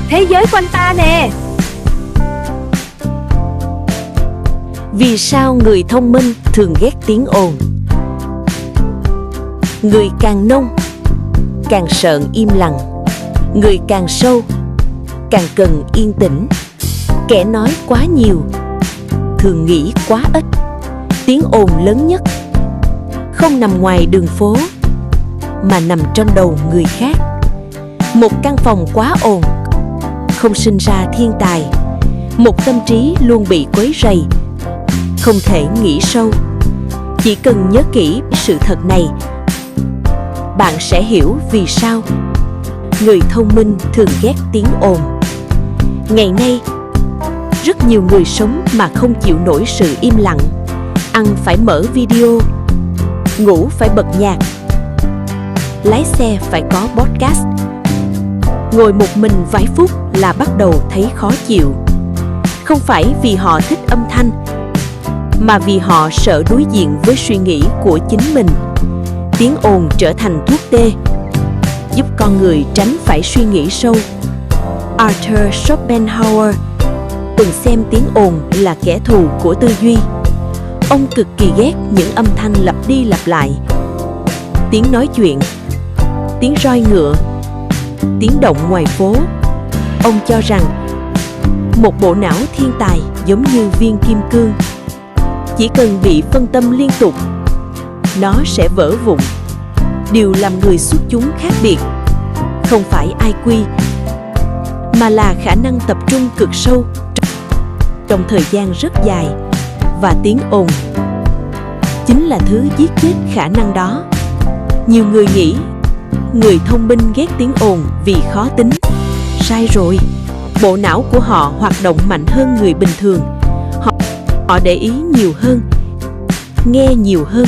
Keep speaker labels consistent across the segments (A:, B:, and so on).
A: thế giới quanh ta nè.
B: Vì sao người thông minh thường ghét tiếng ồn? Người càng nông càng sợ im lặng, người càng sâu càng cần yên tĩnh. Kẻ nói quá nhiều thường nghĩ quá ít. Tiếng ồn lớn nhất không nằm ngoài đường phố mà nằm trong đầu người khác. Một căn phòng quá ồn không sinh ra thiên tài. Một tâm trí luôn bị quấy rầy không thể nghĩ sâu. Chỉ cần nhớ kỹ sự thật này, bạn sẽ hiểu vì sao người thông minh thường ghét tiếng ồn. Ngày nay, rất nhiều người sống mà không chịu nổi sự im lặng. Ăn phải mở video, ngủ phải bật nhạc, lái xe phải có podcast. Ngồi một mình vài phút là bắt đầu thấy khó chịu. Không phải vì họ thích âm thanh, mà vì họ sợ đối diện với suy nghĩ của chính mình. Tiếng ồn trở thành thuốc tê, giúp con người tránh phải suy nghĩ sâu. Arthur Schopenhauer từng xem tiếng ồn là kẻ thù của tư duy. Ông cực kỳ ghét những âm thanh lặp đi lặp lại. Tiếng nói chuyện, tiếng roi ngựa, tiếng động ngoài phố. Ông cho rằng một bộ não thiên tài giống như viên kim cương. Chỉ cần bị phân tâm liên tục, nó sẽ vỡ vụn. Điều làm người xuất chúng khác biệt không phải IQ, mà là khả năng tập trung cực sâu trong thời gian rất dài. Và tiếng ồn chính là thứ giết chết khả năng đó. Nhiều người nghĩ người thông minh ghét tiếng ồn vì khó tính. Sai rồi. Bộ não của họ hoạt động mạnh hơn người bình thường. Họ để ý nhiều hơn, nghe nhiều hơn,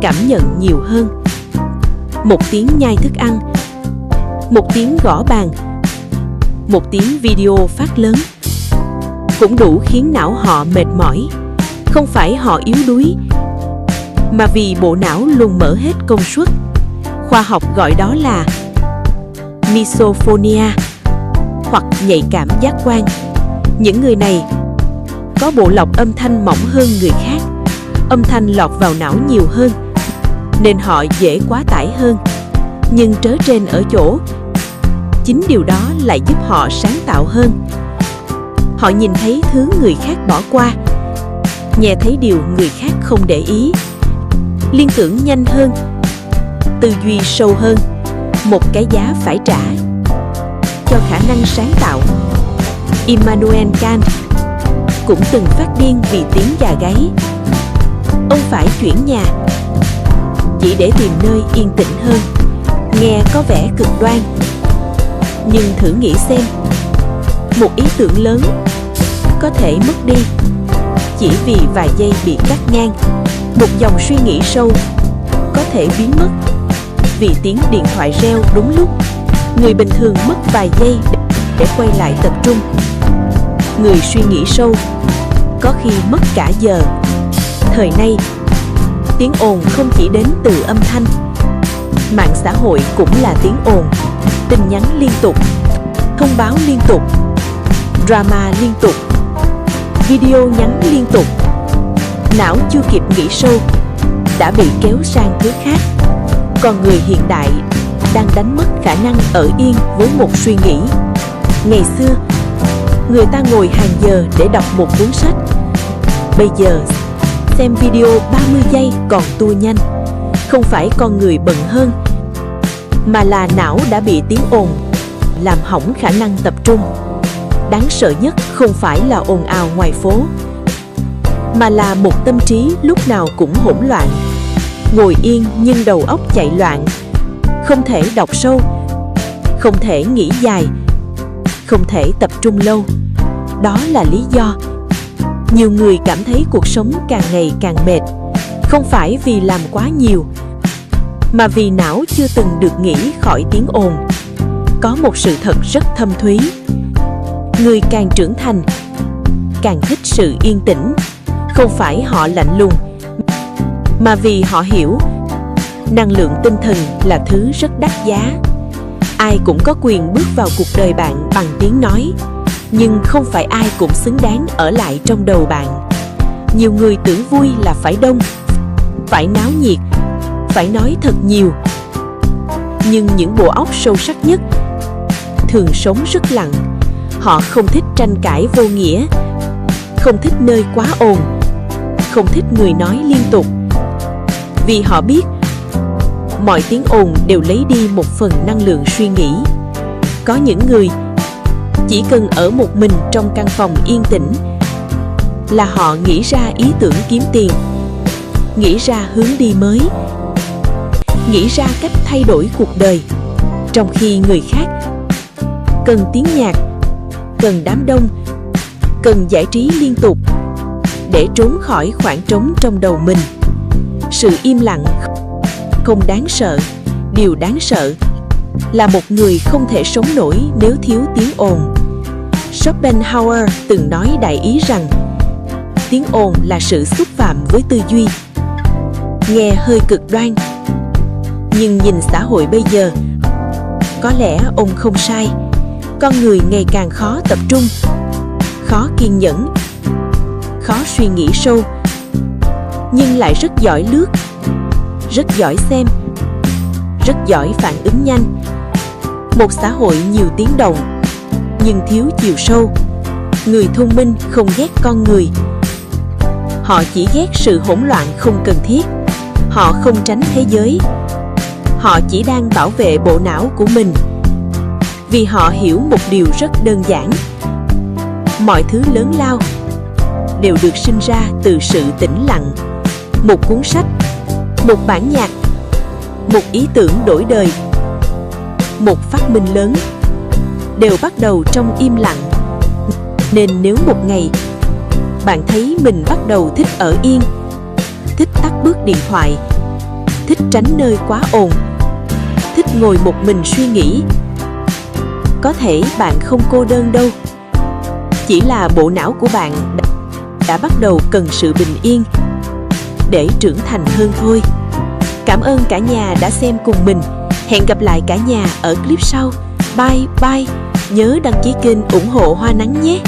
B: cảm nhận nhiều hơn. Một tiếng nhai thức ăn, một tiếng gõ bàn, một tiếng video phát lớn cũng đủ khiến não họ mệt mỏi. Không phải họ yếu đuối, mà vì bộ não luôn mở hết công suất. Khoa học gọi đó là misophonia hoặc nhạy cảm giác quan. Những người này có bộ lọc âm thanh mỏng hơn người khác. Âm thanh lọt vào não nhiều hơn nên họ dễ quá tải hơn. Nhưng trớ trên ở chỗ, chính điều đó lại giúp họ sáng tạo hơn. Họ nhìn thấy thứ người khác bỏ qua, nghe thấy điều người khác không để ý, liên tưởng nhanh hơn, tư duy sâu hơn. Một cái giá phải trả cho khả năng sáng tạo. Immanuel Kant cũng từng phát điên vì tiếng gà gáy. Ông phải chuyển nhà chỉ để tìm nơi yên tĩnh hơn. Nghe có vẻ cực đoan, nhưng thử nghĩ xem, một ý tưởng lớn có thể mất đi chỉ vì vài giây bị cắt ngang. Một dòng suy nghĩ sâu có thể biến mất vì tiếng điện thoại reo đúng lúc. Người bình thường mất vài giây để quay lại tập trung. Người suy nghĩ sâu có khi mất cả giờ. Thời nay, tiếng ồn không chỉ đến từ âm thanh. Mạng xã hội cũng là tiếng ồn. Tin nhắn liên tục, thông báo liên tục, drama liên tục, video nhắn liên tục. Não chưa kịp nghĩ sâu đã bị kéo sang thứ khác. Còn người hiện đại đang đánh mất khả năng ở yên với một suy nghĩ. Ngày xưa, người ta ngồi hàng giờ để đọc một cuốn sách. Bây giờ, xem video 30 giây còn tua nhanh. Không phải con người bận hơn, mà là não đã bị tiếng ồn làm hỏng khả năng tập trung. Đáng sợ nhất không phải là ồn ào ngoài phố, mà là một tâm trí lúc nào cũng hỗn loạn. Ngồi yên nhưng đầu óc chạy loạn. Không thể đọc sâu, không thể nghĩ dài, không thể tập trung lâu. Đó là lý do nhiều người cảm thấy cuộc sống càng ngày càng mệt. Không phải vì làm quá nhiều, mà vì não chưa từng được nghỉ khỏi tiếng ồn. Có một sự thật rất thâm thúy. Người càng trưởng thành càng thích sự yên tĩnh. Không phải họ lạnh lùng, mà vì họ hiểu năng lượng tinh thần là thứ rất đắt giá. Ai cũng có quyền bước vào cuộc đời bạn bằng tiếng nói, nhưng không phải ai cũng xứng đáng ở lại trong đầu bạn. Nhiều người tưởng vui là phải đông, phải náo nhiệt, phải nói thật nhiều. Nhưng những bộ óc sâu sắc nhất thường sống rất lặng. Họ không thích tranh cãi vô nghĩa, không thích nơi quá ồn, không thích người nói liên tục. Vì họ biết mọi tiếng ồn đều lấy đi một phần năng lượng suy nghĩ. Có những người chỉ cần ở một mình trong căn phòng yên tĩnh là họ nghĩ ra ý tưởng kiếm tiền, nghĩ ra hướng đi mới, nghĩ ra cách thay đổi cuộc đời. Trong khi người khác cần tiếng nhạc, cần đám đông, cần giải trí liên tục để trốn khỏi khoảng trống trong đầu mình. Sự im lặng không đáng sợ. Điều đáng sợ là một người không thể sống nổi nếu thiếu tiếng ồn. Schopenhauer từng nói đại ý rằng tiếng ồn là sự xúc phạm với tư duy. Nghe hơi cực đoan, nhưng nhìn xã hội bây giờ, có lẽ ông không sai. Con người ngày càng khó tập trung, khó kiên nhẫn, khó suy nghĩ sâu, nhưng lại rất giỏi lướt, rất giỏi xem, rất giỏi phản ứng nhanh. Một xã hội nhiều tiếng động nhưng thiếu chiều sâu. Người thông minh không ghét con người, họ chỉ ghét sự hỗn loạn không cần thiết. Họ không tránh thế giới, họ chỉ đang bảo vệ bộ não của mình. Vì họ hiểu một điều rất đơn giản: mọi thứ lớn lao đều được sinh ra từ sự tĩnh lặng. Một cuốn sách, một bản nhạc, một ý tưởng đổi đời, một phát minh lớn đều bắt đầu trong im lặng. Nên nếu một ngày bạn thấy mình bắt đầu thích ở yên, thích tắt bớt điện thoại, thích tránh nơi quá ồn, thích ngồi một mình suy nghĩ, có thể bạn không cô đơn đâu. Chỉ là bộ não của bạn đã bắt đầu cần sự bình yên để trưởng thành hơn thôi. Cảm ơn cả nhà đã xem cùng mình. Hẹn gặp lại cả nhà ở clip sau. Bye bye. Nhớ đăng ký kênh ủng hộ Hoa Nắng nhé.